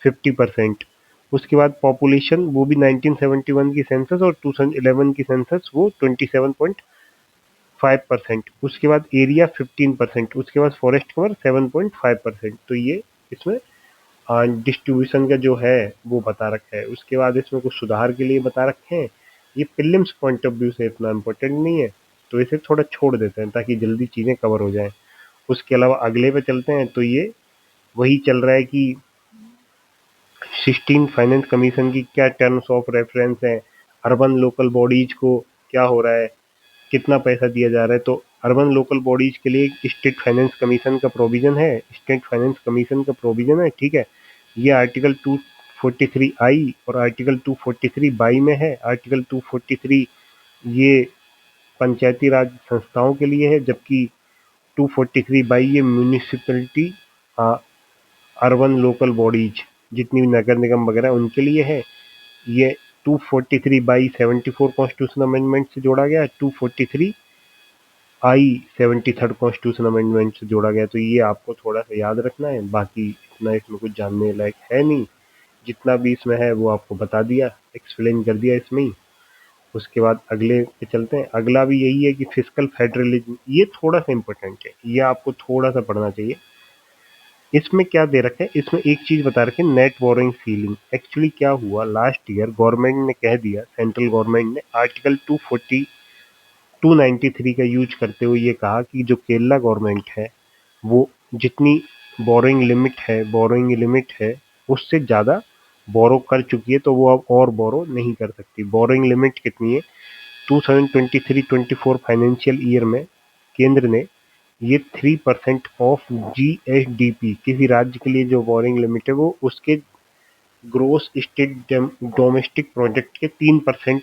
50%, उसके बाद पॉपुलेशन वो भी 1971 की सेंसस और 2011 की सेंसस वो 27.5%, उसके बाद एरिया 15%, उसके बाद फॉरेस्ट कवर 7.5%। तो ये इसमें डिस्ट्रीब्यूशन का जो है वो बता रखा है। उसके बाद इसमें कुछ सुधार के लिए बता रखे हैं। ये प्रीलिम्स पॉइंट ऑफ व्यू से इतना इम्पोर्टेंट नहीं है तो इसे थोड़ा छोड़ देते हैं ताकि जल्दी चीज़ें कवर हो जाएं। उसके अलावा अगले पे चलते हैं तो ये वही चल रहा है कि 16 फाइनेंस कमीशन की क्या टर्म्स ऑफ रेफरेंस है, अर्बन लोकल बॉडीज को क्या हो रहा है, कितना पैसा दिया जा रहा है। तो अर्बन लोकल बॉडीज के लिए स्टेट फाइनेंस कमीशन का प्रोविजन है, स्टेट फाइनेंस कमीशन का प्रोविजन है। ठीक है, ये आर्टिकल 243 आई और आर्टिकल 243 बाई में है। आर्टिकल 243 ये पंचायती राज संस्थाओं के लिए है, जबकि 243 बाई ये म्यूनिसिपलिटी अर्बन लोकल बॉडीज जितनी भी नगर निगम वगैरह उनके लिए है। ये 243/74 कॉन्स्टिट्यूशन अमेंडमेंट से जोड़ा गया है, 243 आई 73rd कॉन्स्टिट्यूशन अमेंडमेंट से जोड़ा गया। तो ये आपको थोड़ा सा याद रखना है, बाकी इतना इसमें कुछ जानने लायक है नहीं। जितना भी इसमें है वो आपको बता दिया, एक्सप्लेन कर दिया इसमें ही। उसके बाद अगले पे चलते हैं। अगला भी यही है कि फिजिकल फेडरलिज्म, ये थोड़ा सा इंपॉर्टेंट है, ये आपको थोड़ा सा पढ़ना चाहिए। इसमें क्या दे रखे हैं, इसमें एक चीज बता रखे हैं, नेट बोरिंग सीलिंग। एक्चुअली क्या हुआ, लास्ट ईयर गवर्नमेंट ने कह दिया, सेंट्रल गवर्नमेंट ने आर्टिकल 293 का यूज करते हुए ये कहा कि जो केरला गवर्नमेंट है वो जितनी बोरोइंग लिमिट है उससे ज़्यादा बोरो कर चुकी है, तो वो अब और बोरो नहीं कर सकती। बोरोइंग लिमिट कितनी है, 2023-24 फाइनेंशियल ईयर में केंद्र ने ये 3% ऑफ GSDP, किसी राज्य के लिए जो बोरिंग लिमिट है वो उसके ग्रोस स्टेट डोमेस्टिक प्रोडक्ट के 3%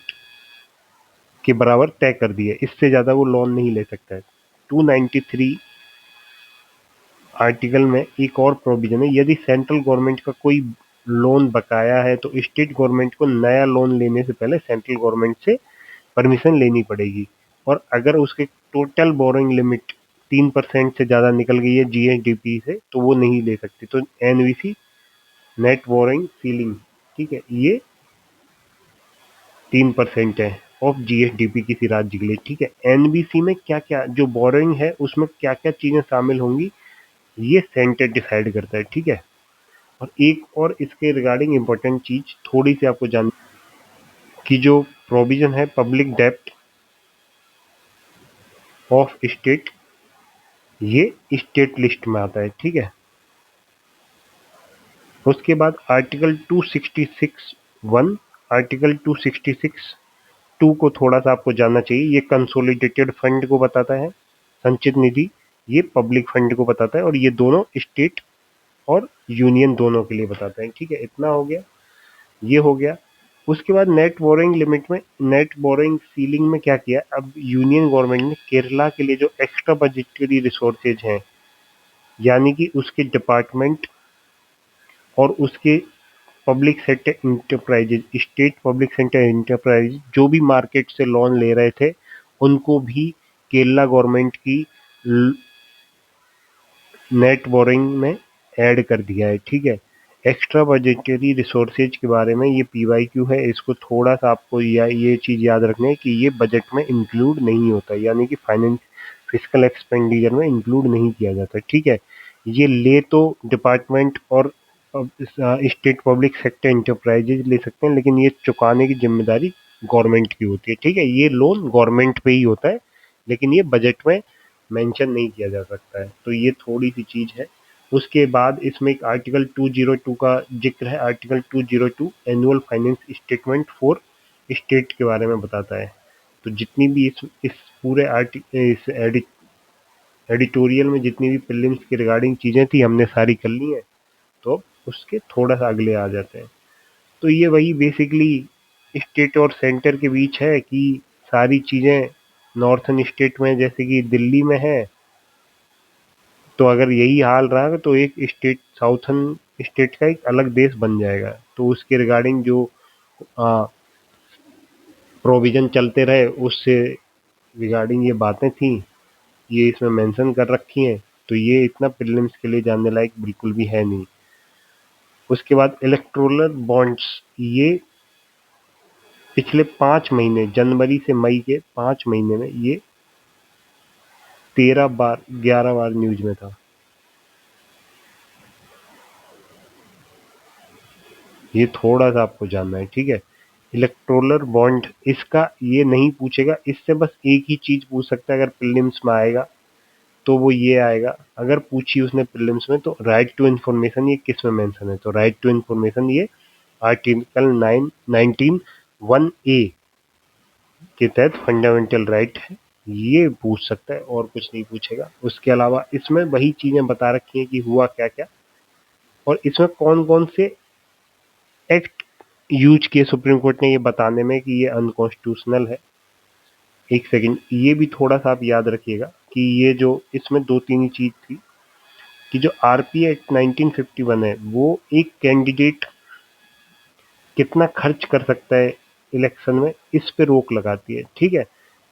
के बराबर तय कर दी है, इससे ज़्यादा वो लोन नहीं ले सकता है। 293 आर्टिकल में एक और प्रोविजन है, यदि सेंट्रल गवर्नमेंट का कोई लोन बकाया है तो स्टेट गवर्नमेंट को नया लोन लेने से पहले सेंट्रल गवर्नमेंट से परमिशन लेनी पड़ेगी, और अगर उसके टोटल बोरोइंग लिमिट 3% से ज़्यादा निकल गई है जीएसडीपी से तो वो नहीं ले सकती। तो एनवीसी, नेट बोरोइंग सीलिंग, ठीक है, ये 3% है ऑफ जीएसडीपी किसी राज्य के लिए, ठीक है। एनबीसी में क्या क्या जो बोरोइंग है उसमें क्या क्या चीज़ें शामिल होंगी ये सेंटर डिसाइड करता है, ठीक है। और एक और इसके रिगार्डिंग इम्पोर्टेंट चीज थोड़ी सी आपको जान की जो प्रोविजन है पब्लिक डेप्ट ऑफ स्टेट, ये स्टेट लिस्ट में आता है, ठीक है। उसके बाद आर्टिकल 266(1), आर्टिकल 266(2) को थोड़ा सा आपको जानना चाहिए। ये कंसोलिडेटेड फंड को बताता है, संचित निधि, ये पब्लिक फंड को बताता है, और ये दोनों स्टेट और यूनियन दोनों के लिए बताता है, ठीक है। इतना हो गया, ये हो गया। उसके बाद नेट बोरोइंग लिमिट में, नेट बोरोइंग सीलिंग में क्या किया, अब यूनियन गवर्नमेंट ने केरला के लिए जो एक्स्ट्रा बजटरी रिसोर्सेज हैं, यानी कि उसके डिपार्टमेंट और उसके public sector enterprises, state public sector enterprise जो भी मार्केट से लोन ले रहे थे, उनको भी केरला गवर्नमेंट की नेट बोरिंग में ऐड कर दिया है, ठीक है। एक्स्ट्रा बजटरी रिसोर्सेज के बारे में ये पीवाईक्यू है, इसको थोड़ा सा आपको ये चीज़ याद रखना है कि ये बजट में इंक्लूड नहीं होता, यानी कि फाइनेंस फिजिकल एक्सपेंडिचर में इंक्लूड नहीं किया जाता, ठीक है। ये ले तो डिपार्टमेंट और स्टेट पब्लिक सेक्टर इंटरप्राइजेज ले सकते हैं, लेकिन ये चुकाने की जिम्मेदारी गवर्नमेंट की होती है, ठीक है। ये लोन गवर्नमेंट पे ही होता है, लेकिन ये बजट में मेंशन नहीं किया जा सकता है, तो ये थोड़ी सी चीज़ है। उसके बाद इसमें एक आर्टिकल 202 का जिक्र है, article 202 annual finance statement for state के बारे में बताता है। तो जितनी भी इस पूरे इस एडिटोरियल में जितनी भी प्रीलिम्स की रिगार्डिंग चीज़ें थी हमने सारी कर ली हैं, तो अब उसके थोड़ा सा अगले आ जाते हैं। तो ये वही बेसिकली स्टेट और सेंटर के बीच है कि सारी चीज़ें नॉर्थन स्टेट में जैसे कि दिल्ली में है, तो अगर यही हाल रहा तो एक स्टेट साउथर्न स्टेट का एक अलग देश बन जाएगा। तो उसके रिगार्डिंग जो प्रोविजन चलते रहे उससे रिगार्डिंग ये बातें थी, ये इसमें मेंशन कर रखी हैं, तो ये इतना प्रीलिम्स के लिए जानने लायक बिल्कुल भी है नहीं। उसके बाद इलेक्टोरल बॉन्ड्स, ये पिछले 5 महीने जनवरी से मई के 5 महीने में ये 13 बार 11 बार न्यूज में था। ये थोड़ा सा आपको जानना है, ठीक है। इलेक्टोरल बॉन्ड, इसका ये नहीं पूछेगा, इससे बस एक ही चीज पूछ सकता है अगर प्रीलिम्स में आएगा, तो वो ये आएगा। अगर पूछी उसने प्रीलिम्स में तो राइट टू इन्फॉर्मेशन ये किस में मेंशन है, तो राइट टू इन्फॉर्मेशन ये आर्टिकल 19(1)(a) के तहत फंडामेंटल राइट है, ये पूछ सकता है और कुछ नहीं पूछेगा। उसके अलावा इसमें वही चीजें बता रखी हैं कि हुआ क्या क्या, और इसमें कौन कौन से एक्ट यूज किए सुप्रीम कोर्ट ने ये बताने में कि ये अनकॉन्स्टिट्यूशनल है। एक सेकंड, ये भी थोड़ा सा आप याद रखिएगा कि ये जो इसमें दो तीन ही चीज थी कि जो आरपी एक्ट 1951 है वो एक कैंडिडेट कितना खर्च कर सकता है इलेक्शन में, इस पे रोक लगाती है, ठीक है।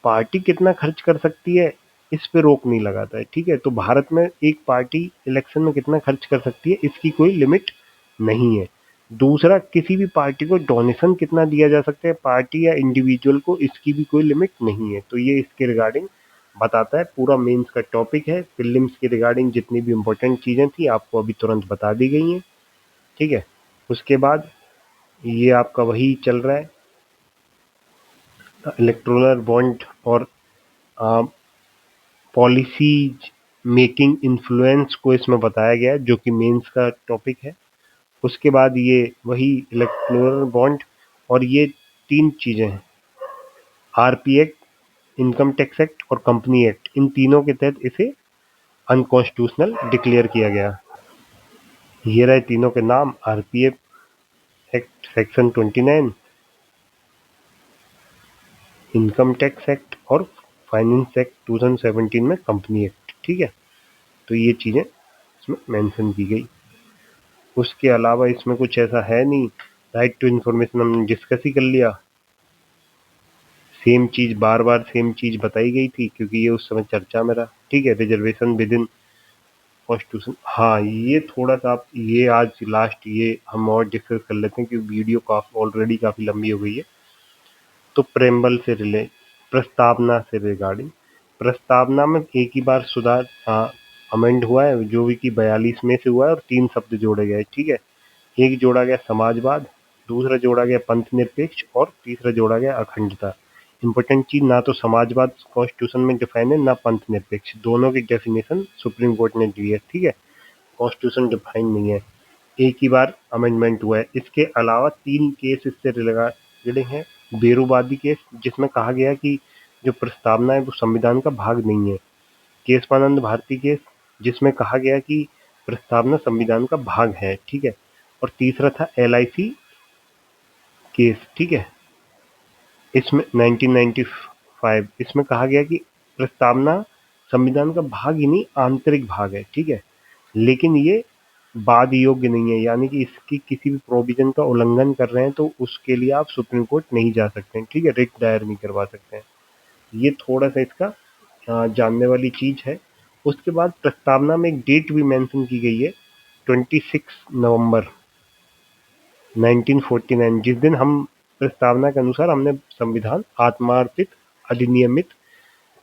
पार्टी कितना खर्च कर सकती है इस पे रोक नहीं लगाता है, ठीक है। तो भारत में एक पार्टी इलेक्शन में कितना खर्च कर सकती है इसकी कोई लिमिट नहीं है। दूसरा, किसी भी पार्टी को डोनेशन कितना दिया जा सकता है पार्टी या इंडिविजुअल को, इसकी भी कोई लिमिट नहीं है। तो ये इसके रिगार्डिंग बताता है। पूरा मेंस का टॉपिक है, प्रीलिम्स के रिगार्डिंग जितनी भी इंपॉर्टेंट चीजें थी आपको अभी तुरंत बता दी गई हैं, ठीक है। उसके बाद ये आपका वही चल रहा है, इलेक्टोरल बॉन्ड और पॉलिसीज मेकिंग इन्फ्लुएंस को इसमें बताया गया है, जो कि मेंस का टॉपिक है। उसके बाद ये वही इलेक्टोरल बॉन्ड और ये तीन चीजें हैं, RP act, income tax act और कंपनी एक्ट, इन तीनों के तहत इसे अनकॉन्स्टिट्यूशनल डिक्लेयर किया गया। ये रहे तीनों के नाम, RPF act section 29, income tax act और फाइनेंस एक्ट 2017 में कंपनी एक्ट, ठीक है। तो ये चीज़ें इसमें मेंशन की गई। उसके अलावा इसमें कुछ ऐसा है नहीं। राइट टू इन्फॉर्मेशन हमने डिस्कस ही कर लिया। सेम चीज़ बार बार सेम चीज़ बताई गई थी क्योंकि ये उस समय चर्चा में रहा, ठीक है। रिजर्वेशन विद इन कॉन्स्टिट्यूशन, हाँ ये थोड़ा सा आप ये आज लास्ट ये हम और डिस्कस कर लेते हैं क्योंकि वीडियो ऑलरेडी काफ़ी लंबी हो गई है। तो प्रेम्बल से प्रस्तावना से रिगार्डिंग, प्रस्तावना में एक ही बार सुधार अमेंड हुआ है जो भी कि 42 में से हुआ है और 3 शब्द जोड़े गए, ठीक है। एक जोड़ा गया समाजवाद, दूसरा जोड़ा गया पंथ निरपेक्ष और तीसरा जोड़ा गया अखंडता। इंपॉर्टेंट चीज, ना तो समाजवाद कॉन्स्टिट्यूशन में डिफाइन है ना पंथ निरपेक्ष, दोनों की डेफिनेशन सुप्रीम कोर्ट ने दी है, ठीक है। कॉन्स्टिट्यूशन डिफाइन नहीं है, एक ही बार अमेंडमेंट हुआ है। इसके अलावा 3 केस इससे रिलेटेड हैं। बेरुवादी केस जिसमें कहा गया कि जो प्रस्तावना है वो संविधान का भाग नहीं है। केशवानंद भारती केस जिसमें कहा गया कि प्रस्तावना संविधान का भाग है, ठीक है। और तीसरा था LIC केस, ठीक है। इसमें 1995 इसमें कहा गया कि प्रस्तावना संविधान का भाग ही नहीं आंतरिक भाग है, ठीक है। लेकिन ये वाद योग्य नहीं है, यानी कि इसकी किसी भी प्रोविजन का उल्लंघन कर रहे हैं तो उसके लिए आप सुप्रीम कोर्ट नहीं जा सकते हैं, ठीक है। रिट दायर नहीं करवा सकते हैं। ये थोड़ा सा इसका जानने वाली चीज है। उसके बाद प्रस्तावना में एक डेट भी मेंशन की गई है, 26 नवंबर 1949, जिस दिन हम प्रस्तावना के अनुसार हमने संविधान आत्मार्पित अधिनियमित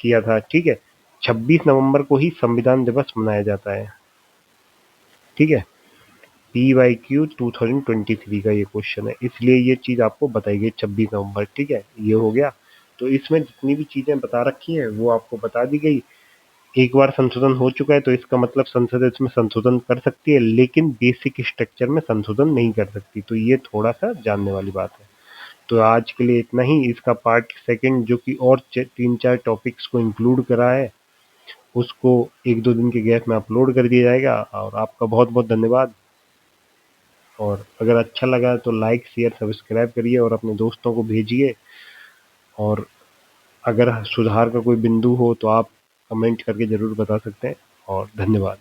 किया था, ठीक है। 26 नवंबर को ही संविधान दिवस मनाया जाता है, ठीक है। PYQ 2023 का ये क्वेश्चन है, इसलिए ये चीज आपको बताई गई 26 नवंबर, ठीक है। ये हो गया। तो इसमें जितनी भी चीजें बता रखी हैं वो आपको बता दी गई। एक बार संशोधन हो चुका है तो इसका मतलब संसद इसमें संशोधन कर सकती है, लेकिन बेसिक स्ट्रक्चर में संशोधन नहीं कर सकती। तो ये थोड़ा सा जानने वाली बात है। तो आज के लिए इतना ही। इसका पार्ट सेकंड जो कि और 3-4 टॉपिक्स को इंक्लूड करा है उसको 1-2 दिन के गैप में अपलोड कर दिया जाएगा। और आपका बहुत बहुत धन्यवाद। और अगर अच्छा लगा तो लाइक शेयर सब्सक्राइब करिए और अपने दोस्तों को भेजिए। और अगर सुधार का कोई बिंदु हो तो आप कमेंट करके ज़रूर बता सकते हैं। और धन्यवाद।